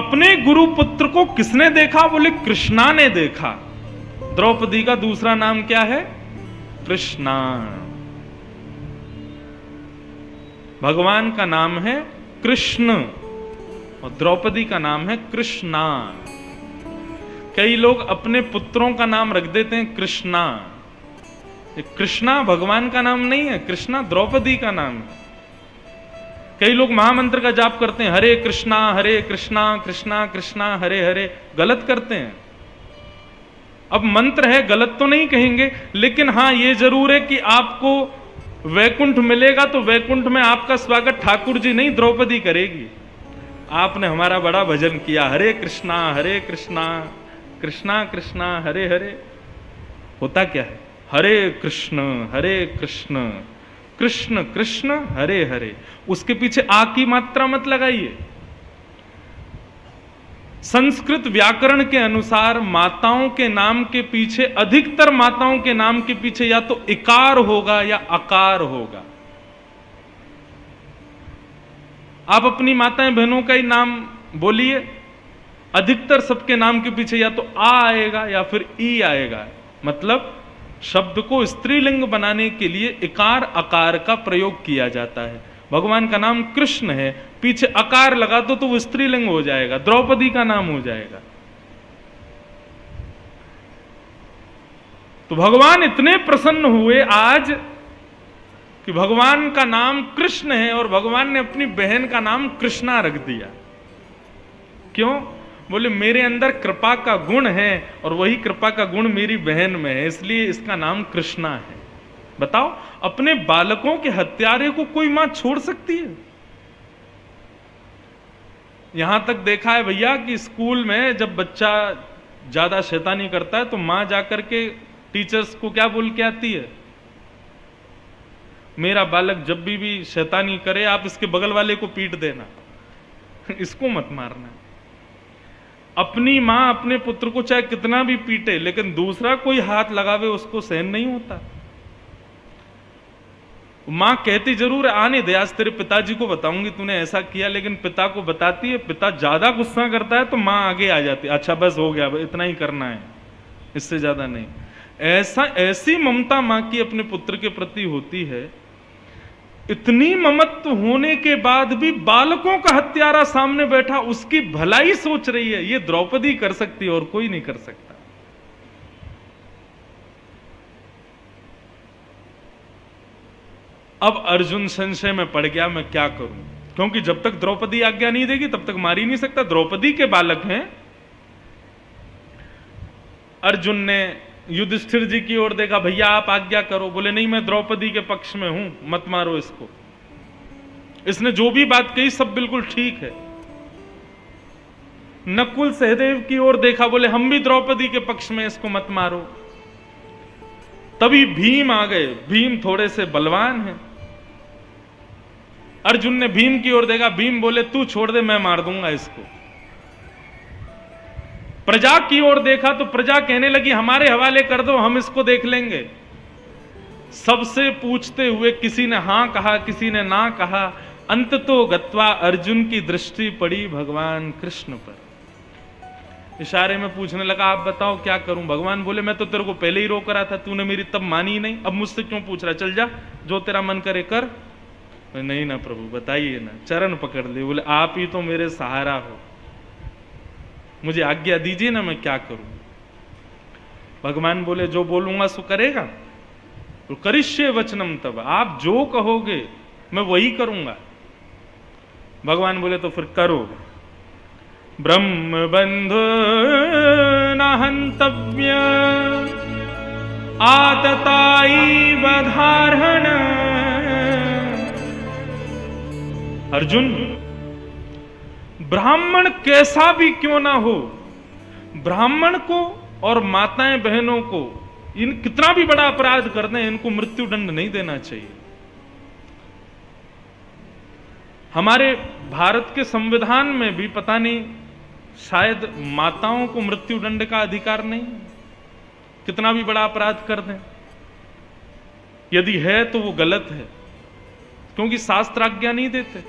अपने गुरु पुत्र को किसने देखा? बोले कृष्णा ने देखा। द्रौपदी का दूसरा नाम क्या है? कृष्णा। भगवान का नाम है कृष्ण और द्रौपदी का नाम है कृष्णा। कई लोग अपने पुत्रों का नाम रख देते हैं कृष्णा। ये कृष्णा भगवान का नाम नहीं है, कृष्णा द्रौपदी का नाम है। कई लोग महामंत्र का जाप करते हैं, हरे कृष्णा कृष्णा कृष्णा हरे हरे, गलत करते हैं। अब मंत्र है, गलत तो नहीं कहेंगे, लेकिन हां ये जरूर है कि आपको वैकुंठ मिलेगा तो वैकुंठ में आपका स्वागत ठाकुर जी नहीं द्रौपदी करेगी। आपने हमारा बड़ा भजन किया, हरे कृष्णा कृष्णा कृष्णा हरे हरे। होता क्या है? हरे कृष्ण कृष्ण कृष्ण हरे हरे। उसके पीछे आ की मात्रा मत लगाइए। संस्कृत व्याकरण के अनुसार माताओं के नाम के पीछे, अधिकतर माताओं के नाम के पीछे या तो इकार होगा या अकार होगा। आप अपनी माताएं बहनों का ही नाम बोलिए, अधिकतर सबके नाम के पीछे या तो आ आएगा या फिर ई आएगा। मतलब शब्द को स्त्रीलिंग बनाने के लिए इकार अकार का प्रयोग किया जाता है। भगवान का नाम कृष्ण है, पीछे अकार लगा दो तो वो स्त्रीलिंग हो जाएगा, द्रौपदी का नाम हो जाएगा। तो भगवान इतने प्रसन्न हुए आज कि भगवान का नाम कृष्ण है और भगवान ने अपनी बहन का नाम कृष्णा रख दिया। क्यों? बोले मेरे अंदर कृपा का गुण है और वही कृपा का गुण मेरी बहन में है, इसलिए इसका नाम कृष्णा है। बताओ, अपने बालकों के हत्यारे को कोई मां छोड़ सकती है? यहां तक देखा है भैया कि स्कूल में जब बच्चा ज्यादा शैतानी करता है तो मां जाकर के टीचर्स को क्या बोल के आती है? मेरा बालक जब भी शैतानी करे आप इसके बगल वाले को पीट देना, इसको मत मारना। अपनी मां अपने पुत्र को चाहे कितना भी पीटे, लेकिन दूसरा कोई हाथ लगावे उसको सहन नहीं होता। मां कहती जरूर है, आने दे आज तेरे पिताजी को बताऊंगी तूने ऐसा किया, लेकिन पिता को बताती है। पिता ज्यादा गुस्सा करता है तो मां आगे आ जाती है, अच्छा बस हो गया, इतना ही करना है, इससे ज्यादा नहीं। ऐसी ममता मां की अपने पुत्र के प्रति होती है। इतनी ममत्व होने के बाद भी बालकों का हत्यारा सामने बैठा उसकी भलाई सोच रही है। ये द्रौपदी कर सकती है और कोई नहीं कर सकता। अब अर्जुन संशय में पड़ गया, मैं क्या करूं? क्योंकि जब तक द्रौपदी आज्ञा नहीं देगी तब तक मार ही नहीं सकता। द्रौपदी के बालक हैं। अर्जुन ने युधिष्ठिर जी की ओर देखा, भैया आप आज्ञा करो। बोले नहीं, मैं द्रौपदी के पक्ष में हूं, मत मारो इसको। इसने जो भी बात कही सब बिल्कुल ठीक है। नकुल सहदेव की ओर देखा, बोले हम भी द्रौपदी के पक्ष में, इसको मत मारो। तभी भीम आ गए। भीम थोड़े से बलवान हैं। अर्जुन ने भीम की ओर देखा, भीम बोले तू छोड़ दे, मैं मार दूंगा इसको। प्रजा की ओर देखा तो प्रजा कहने लगी हमारे हवाले कर दो, हम इसको देख लेंगे। सबसे पूछते हुए किसी ने हां कहा, किसी ने ना कहा। अंत तो गत्वा अर्जुन की दृष्टि पड़ी भगवान कृष्ण पर। इशारे में पूछने लगा, आप बताओ क्या करूं? भगवान बोले मैं तो तेरे को पहले ही रोक रहा था, तूने मेरी तब मानी नहीं, अब मुझसे क्यों पूछ रहा? चल जा, जो तेरा मन करे कर। नहीं ना प्रभु, बताइए ना। चरण पकड़ लिए, बोले आप ही तो मेरे सहारा हो, मुझे आज्ञा दीजिए ना, मैं क्या करूं? भगवान बोले जो बोलूंगा सो करेगा? तो करिष्ये वचनम तब, आप जो कहोगे मैं वही करूंगा। भगवान बोले तो फिर करो। ब्रह्म बंधु न हंतव्य आतताई बधारण। अर्जुन, ब्राह्मण कैसा भी क्यों ना हो, ब्राह्मण को और माताएं बहनों को इन कितना भी बड़ा अपराध कर दें, इनको मृत्यु दंड नहीं देना चाहिए। हमारे भारत के संविधान में भी पता नहीं, शायद माताओं को मृत्यु दंड का अधिकार नहीं, कितना भी बड़ा अपराध कर दें। यदि है तो वो गलत है, क्योंकि शास्त्र आज्ञा नहीं देते।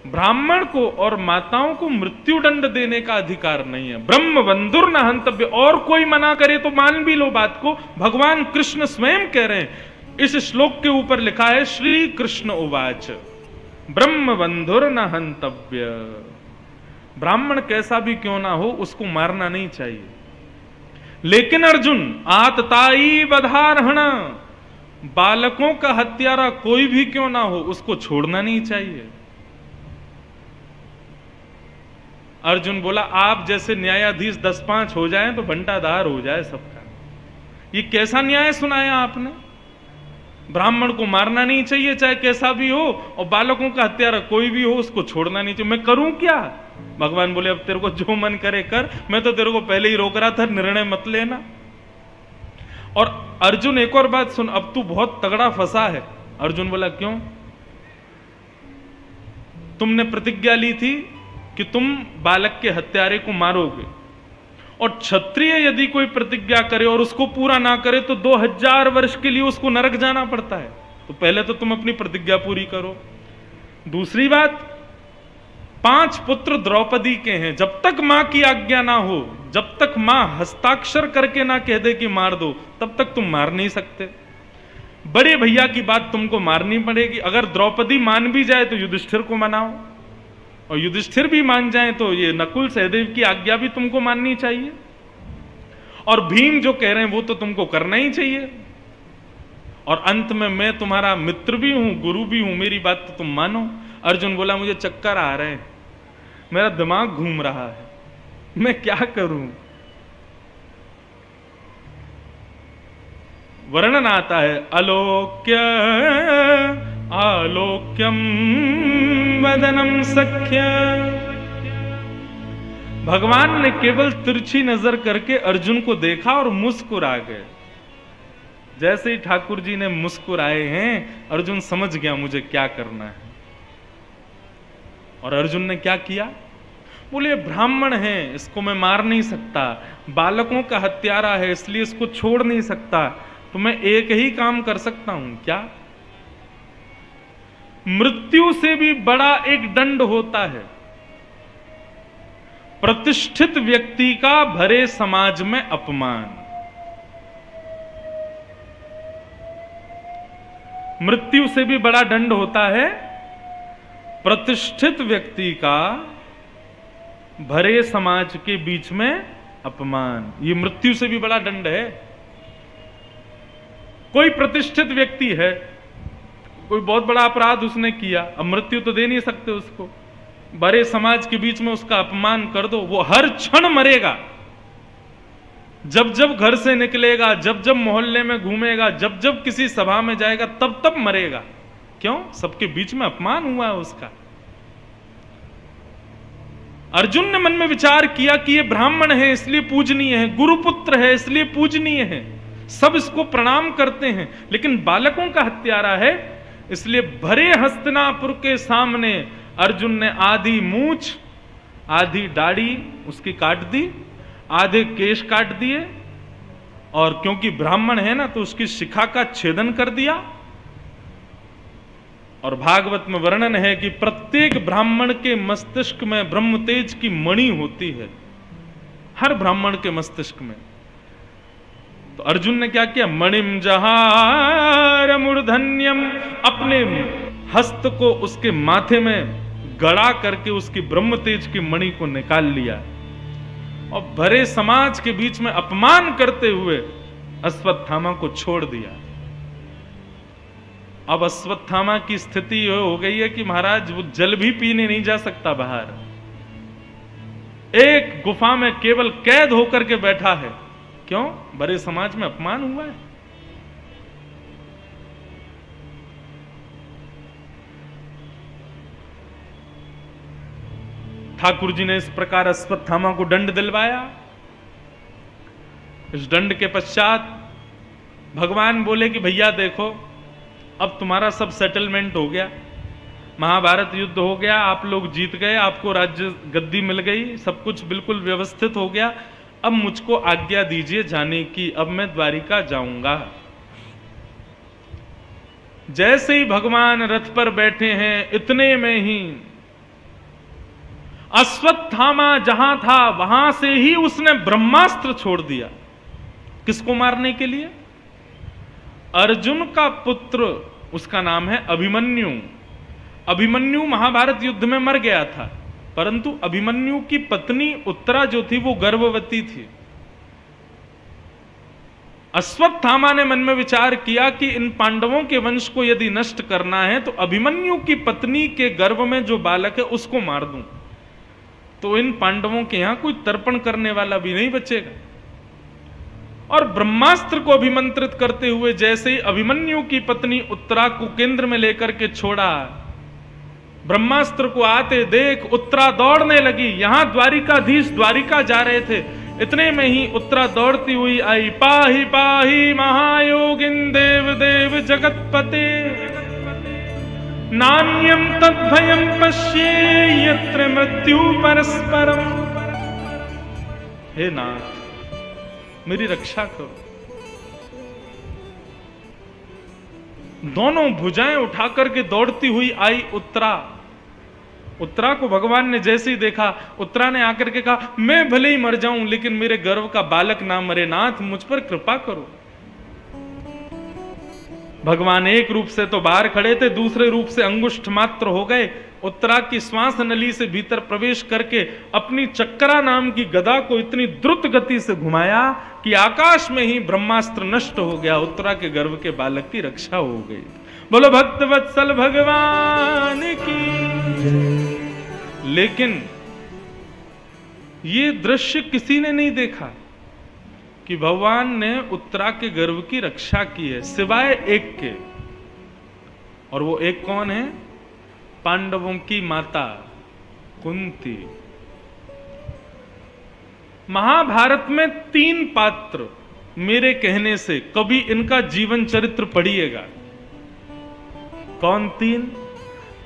ब्राह्मण को और माताओं को मृत्यु दंड देने का अधिकार नहीं है। ब्रह्म बंधुर न हंतव्य, और कोई मना करे तो मान भी लो बात को, भगवान कृष्ण स्वयं कह रहे हैं। इस श्लोक के ऊपर लिखा है श्री कृष्ण उवाच ब्रह्म बंधुर न हंतव्य। ब्राह्मण कैसा भी क्यों ना हो उसको मारना नहीं चाहिए। लेकिन अर्जुन आतताई बधारहण, बालकों का हत्यारा कोई भी क्यों ना हो उसको छोड़ना नहीं चाहिए। अर्जुन बोला आप जैसे न्यायाधीश 10-5 हो जाएं तो बंटाधार हो जाए सबका। ये कैसा न्याय सुनाया आपने? ब्राह्मण को मारना नहीं चाहिए चाहे कैसा भी हो, और बालकों का हत्यारा कोई भी हो उसको छोड़ना नहीं चाहिए। मैं करूं क्या? भगवान बोले अब तेरे को जो मन करे कर, मैं तो तेरे को पहले ही रोक रहा था, निर्णय मत लेना। और अर्जुन एक और बात सुन, अब तू बहुत तगड़ा फंसा है। अर्जुन बोला क्यों? तुमने प्रतिज्ञा ली थी कि तुम बालक के हत्यारे को मारोगे, और क्षत्रिय यदि कोई प्रतिज्ञा करे और उसको पूरा ना करे तो 2000 वर्ष के लिए उसको नरक जाना पड़ता है। तो पहले तो तुम अपनी प्रतिज्ञा पूरी करो। दूसरी बात, 5 पुत्र द्रौपदी के हैं, जब तक मां की आज्ञा ना हो, जब तक मां हस्ताक्षर करके ना कह दे कि मार दो, तब तक तुम मार नहीं सकते। बड़े भैया की बात तुमको मारनी पड़ेगी। अगर द्रौपदी मान भी जाए तो युधिष्ठिर को मनाओ, और युधिष्ठिर भी मान जाए तो ये नकुल सहदेव की आज्ञा भी तुमको माननी चाहिए, और भीम जो कह रहे हैं वो तो तुमको करना ही चाहिए। और अंत में मैं तुम्हारा मित्र भी हूं, गुरु भी हूं, मेरी बात तो तुम मानो। अर्जुन बोला मुझे चक्कर आ रहे हैं, मेरा दिमाग घूम रहा है, मैं क्या करूं? वर्णन आता है अलोक्य आलोक्यम वदनम सख्य। भगवान ने केवल तिरछी नजर करके अर्जुन को देखा और मुस्कुरा गए। जैसे ही ठाकुर जी ने मुस्कुराए हैं, अर्जुन समझ गया मुझे क्या करना है। और अर्जुन ने क्या किया? बोले ब्राह्मण है, इसको मैं मार नहीं सकता, बालकों का हत्यारा है इसलिए इसको छोड़ नहीं सकता, तो मैं एक ही काम कर सकता हूं। क्या? मृत्यु से भी बड़ा एक दंड होता है प्रतिष्ठित व्यक्ति का भरे समाज में अपमान। मृत्यु से भी बड़ा दंड होता है प्रतिष्ठित व्यक्ति का भरे समाज के बीच में अपमान। ये मृत्यु से भी बड़ा दंड है। कोई प्रतिष्ठित व्यक्ति है, कोई बहुत बड़ा अपराध उसने किया, अब मृत्यु तो दे नहीं सकते उसको, बड़े समाज के बीच में उसका अपमान कर दो, वो हर क्षण मरेगा। जब जब घर से निकलेगा, जब जब मोहल्ले में घूमेगा, जब जब किसी सभा में जाएगा, तब तब मरेगा। क्यों? सबके बीच में अपमान हुआ है उसका। अर्जुन ने मन में विचार किया कि ये ब्राह्मण है इसलिए पूजनीय है, गुरुपुत्र है इसलिए पूजनीय है, सब इसको प्रणाम करते हैं, लेकिन बालकों का हत्यारा है इसलिए भरे हस्तिनापुर के सामने अर्जुन ने आधी मूंछ आधी दाढ़ी उसकी काट दी, आधे केश काट दिए, और क्योंकि ब्राह्मण है ना तो उसकी शिखा का छेदन कर दिया। और भागवत में वर्णन है कि प्रत्येक ब्राह्मण के मस्तिष्क में ब्रह्म तेज की मणि होती है, हर ब्राह्मण के मस्तिष्क में। तो अर्जुन ने क्या किया? मणिम जहार मूर्धन्यम, अपने हस्त को उसके माथे में गड़ा करके उसकी ब्रह्म तेज की मणि को निकाल लिया, और भरे समाज के बीच में अपमान करते हुए अश्वत्थामा को छोड़ दिया। अब अश्वत्थामा की स्थिति हो गई है कि महाराज वो जल भी पीने नहीं जा सकता बाहर, एक गुफा में केवल कैद होकर के बैठा है। क्यों? बड़े समाज में अपमान हुआ है। ठाकुर जी ने इस प्रकार अश्वत्थामा को दंड दिलवाया। इस दंड के पश्चात भगवान बोले कि भैया देखो, अब तुम्हारा सब सेटलमेंट हो गया, महाभारत युद्ध हो गया, आप लोग जीत गए, आपको राज्य गद्दी मिल गई, सब कुछ बिल्कुल व्यवस्थित हो गया, अब मुझको आज्ञा दीजिए जाने की, अब मैं द्वारिका जाऊंगा। जैसे ही भगवान रथ पर बैठे हैं, इतने में ही अश्वत्थामा जहां था वहां से ही उसने ब्रह्मास्त्र छोड़ दिया। किसको मारने के लिए? अर्जुन का पुत्र, उसका नाम है अभिमन्यु। अभिमन्यु महाभारत युद्ध में मर गया था, परंतु अभिमन्यु की पत्नी उत्तरा जो थी वो गर्भवती थी। अश्वत्थामा ने मन में विचार किया कि इन पांडवों के वंश को यदि नष्ट करना है तो अभिमन्यु की पत्नी के गर्भ में जो बालक है उसको मार दूं, तो इन पांडवों के यहां कोई तर्पण करने वाला भी नहीं बचेगा। और ब्रह्मास्त्र को अभिमंत्रित करते हुए जैसे ही अभिमन्यु की पत्नी उत्तरा को केंद्र में लेकर के छोड़ा, ब्रह्मास्त्र को आते देख उत्तरा दौड़ने लगी। यहां द्वारिकाधीश द्वारिका जा रहे थे, इतने में ही उत्तरा दौड़ती हुई आई। पाहि पाहि महायोगिन देव देव जगतपते, नान्यम तद्भयम पश्ये यत्र मृत्यु परस्परम। हे नाथ, मेरी रक्षा करो। दोनों भुजाएं उठाकर के दौड़ती हुई आई उत्तरा। उत्तरा को भगवान ने जैसे ही देखा, उत्तरा ने आकर के कहा, मैं भले ही मर जाऊं लेकिन मेरे गर्भ का बालक ना मरे, नाथ मुझ पर कृपा करो। भगवान एक रूप से तो बाहर खड़े थे, दूसरे रूप से अंगुष्ठ मात्र हो गए। उत्तरा की श्वास नली से भीतर प्रवेश करके अपनी चक्रा नाम की गदा को इतनी द्रुत गति से घुमाया कि आकाश में ही ब्रह्मास्त्र नष्ट हो गया। उत्तरा के गर्भ के बालक की रक्षा हो गई। बोलो भक्त वत्सल भगवान की। लेकिन ये दृश्य किसी ने नहीं देखा कि भगवान ने उत्तरा के गर्भ की रक्षा की है, सिवाय एक के। और वो एक कौन है? पांडवों की माता कुंती। महाभारत में 3 पात्र मेरे कहने से कभी इनका जीवन चरित्र पढ़िएगा। कौन 3?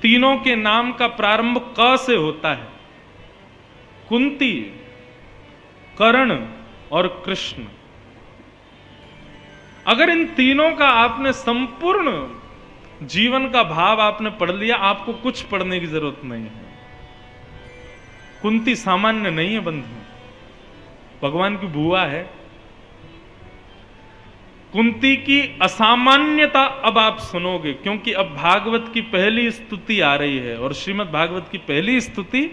तीनों के नाम का प्रारंभ क से होता है। कुंती, कर्ण और कृष्ण। अगर इन तीनों का आपने संपूर्ण जीवन का भाव आपने पढ़ लिया, आपको कुछ पढ़ने की जरूरत नहीं है। कुंती सामान्य नहीं है बंधु, भगवान की बुआ है। कुंती की असामान्यता अब आप सुनोगे, क्योंकि अब भागवत की पहली स्तुति आ रही है और श्रीमद् भागवत की पहली स्तुति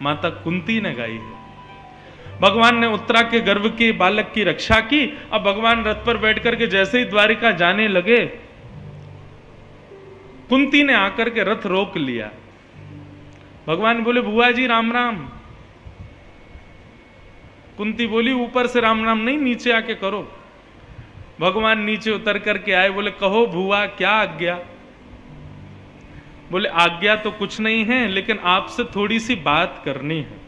माता कुंती ने गाई है। भगवान ने उत्तरा के गर्भ के बालक की रक्षा की। अब भगवान रथ पर बैठकर के जैसे ही द्वारिका जाने लगे, कुंती ने आकर के रथ रोक लिया। भगवान बोले, बुआ जी राम राम। कुंती बोली, ऊपर से राम राम नहीं, नीचे आके करो। भगवान नीचे उतर करके आए, बोले, कहो बुआ क्या आज्ञा? बोले, आज्ञा तो कुछ नहीं है, लेकिन आपसे थोड़ी सी बात करनी है।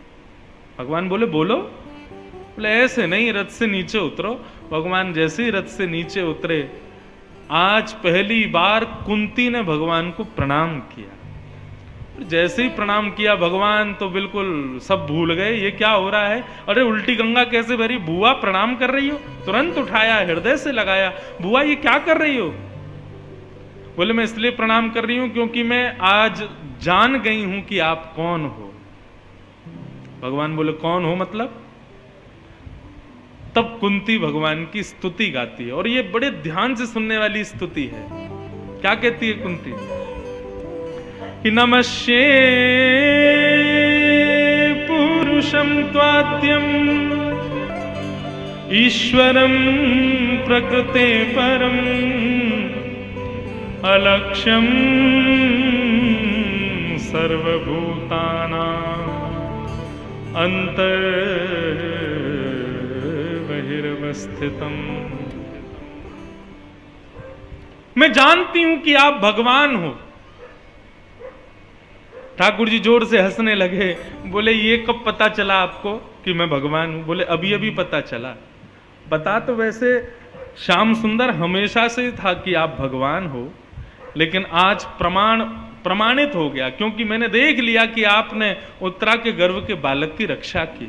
भगवान बोले, बोलो। बोले, ऐसे नहीं, रथ से नीचे उतरो। भगवान जैसे ही रथ से नीचे उतरे, आज पहली बार कुंती ने भगवान को प्रणाम किया। जैसे ही प्रणाम किया, भगवान तो बिल्कुल सब भूल गए, ये क्या हो रहा है? अरे उल्टी गंगा कैसे भरी? बुआ प्रणाम कर रही हो? तुरंत उठाया, हृदय से लगाया। बुआ ये क्या कर रही हो? बोले, मैं इसलिए प्रणाम कर रही हूं क्योंकि मैं आज जान गई हूं कि आप कौन हो। भगवान बोले, कौन हो मतलब? तब कुंती भगवान की स्तुति गाती है, और ये बड़े ध्यान से सुनने वाली स्तुति है। क्या कहती है कुंती? कि नमस्ये पुरुषं त्वाद्यं ईश्वरं प्रकृते परं अलक्ष्यं सर्वभूतानां अंतर्बहिर्वस्थितम्। मैं जानती हूं कि आप भगवान हो। ठाकुर जी जोर से हंसने लगे। बोले, ये कब पता चला आपको कि मैं भगवान हूं? बोले, अभी अभी पता चला। पता तो वैसे श्याम सुंदर हमेशा से था कि आप भगवान हो, लेकिन आज प्रमाणित हो गया, क्योंकि मैंने देख लिया कि आपने उत्तरा के गर्भ के बालक की रक्षा की।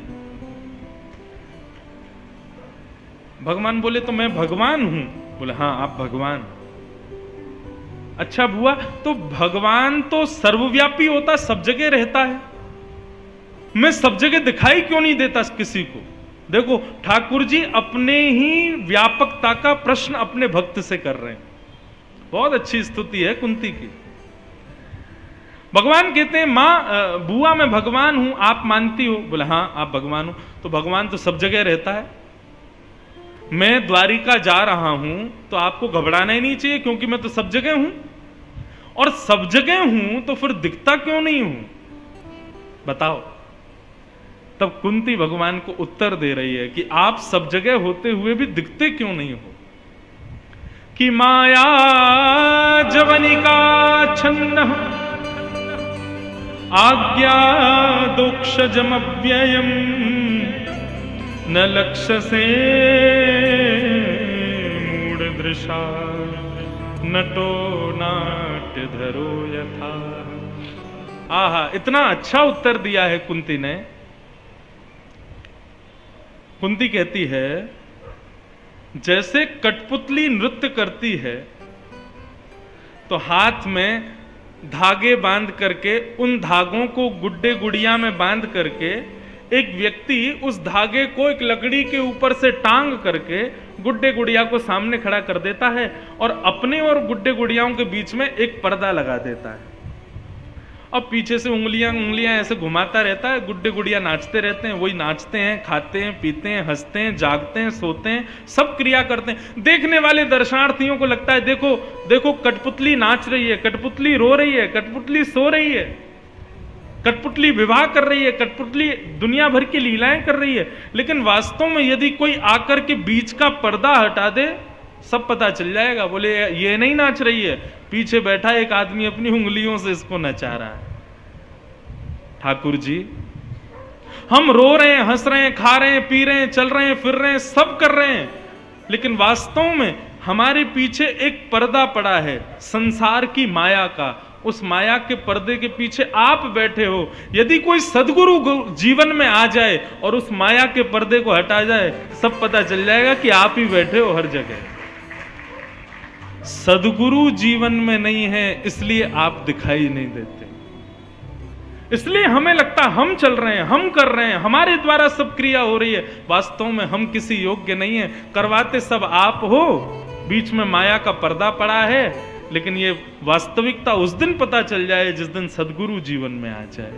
भगवान बोले, तो मैं भगवान हूं? बोले, हाँ आप भगवान। अच्छा बुआ, तो भगवान तो सर्वव्यापी होता, सब जगह रहता है, मैं सब जगह दिखाई क्यों नहीं देता किसी को? देखो ठाकुर जी अपने ही व्यापकता का प्रश्न अपने भक्त से कर रहे हैं। बहुत अच्छी स्तुति है कुंती की। भगवान कहते हैं मां बुआ मैं भगवान हूं, आप मानती हो? बोले हाँ आप भगवान हो। तो भगवान तो सब जगह रहता है। मैं द्वारिका जा रहा हूं तो आपको घबराना ही नहीं चाहिए, क्योंकि मैं तो सब जगह हूं। और सब जगह हूं तो फिर दिखता क्यों नहीं हूं? बताओ। तब कुंती भगवान को उत्तर दे रही है कि आप सब जगह होते हुए भी दिखते क्यों नहीं हो? कि माया जवनिका छन्न आज्ञा दोक्षजमव्ययम् न लक्ष्य से मूढ़दृशा नटो नाट्य धरो यथा। आहा, इतना अच्छा उत्तर दिया है कुंती ने। कुंती कहती है जैसे कठपुतली नृत्य करती है तो हाथ में धागे बांध करके, उन धागों को गुड्डे गुड़िया में बांध करके एक व्यक्ति उस धागे को एक लकड़ी के ऊपर से टांग करके गुड्डे गुड़िया को सामने खड़ा कर देता है और अपने और गुड्डे गुड़ियाओं के बीच में एक पर्दा लगा देता है। अब पीछे से उंगलियां ऐसे घुमाता रहता है, गुड्डे गुड़िया नाचते रहते हैं। वही नाचते हैं, खाते हैं, पीते हैं, हंसते हैं, जागते हैं, सोते हैं, सब क्रिया करते हैं। देखने वाले दर्शनार्थियों को लगता है देखो देखो कठपुतली नाच रही है, कठपुतली रो रही है, कठपुतली सो रही है, कठपुतली विवाह कर रही है, कठपुतली दुनिया भर की लीलाएं कर रही है। लेकिन वास्तव में यदि कोई आकर के बीच का पर्दा हटा दे, सब पता चल जाएगा। बोले ये नहीं नाच रही है, पीछे बैठा एक आदमी अपनी उंगलियों से इसको नचा रहा है। ठाकुर जी, हम रो रहे हैं, हंस रहे हैं, खा रहे हैं, पी रहे हैं, चल रहे हैं, फिर रहे हैं, सब कर रहे हैं, लेकिन वास्तव में हमारे पीछे एक पर्दा पड़ा है संसार की माया का। उस माया के पर्दे के पीछे आप बैठे हो। यदि कोई सद्गुरु जीवन में आ जाए और उस माया के पर्दे को हटा जाए, सब पता चल जाएगा कि आप ही बैठे हो हर जगह। सद्गुरु जीवन में नहीं है, इसलिए आप दिखाई नहीं देते। इसलिए हमें लगता हम चल रहे हैं, हम कर रहे हैं, हमारे द्वारा सब क्रिया हो रही है। वास्तव में हम किसी योग्य नहीं है, करवाते सब आप हो। बीच में माया का पर्दा पड़ा है, लेकिन ये वास्तविकता उस दिन पता चल जाए जिस दिन सद्गुरु जीवन में आ जाए।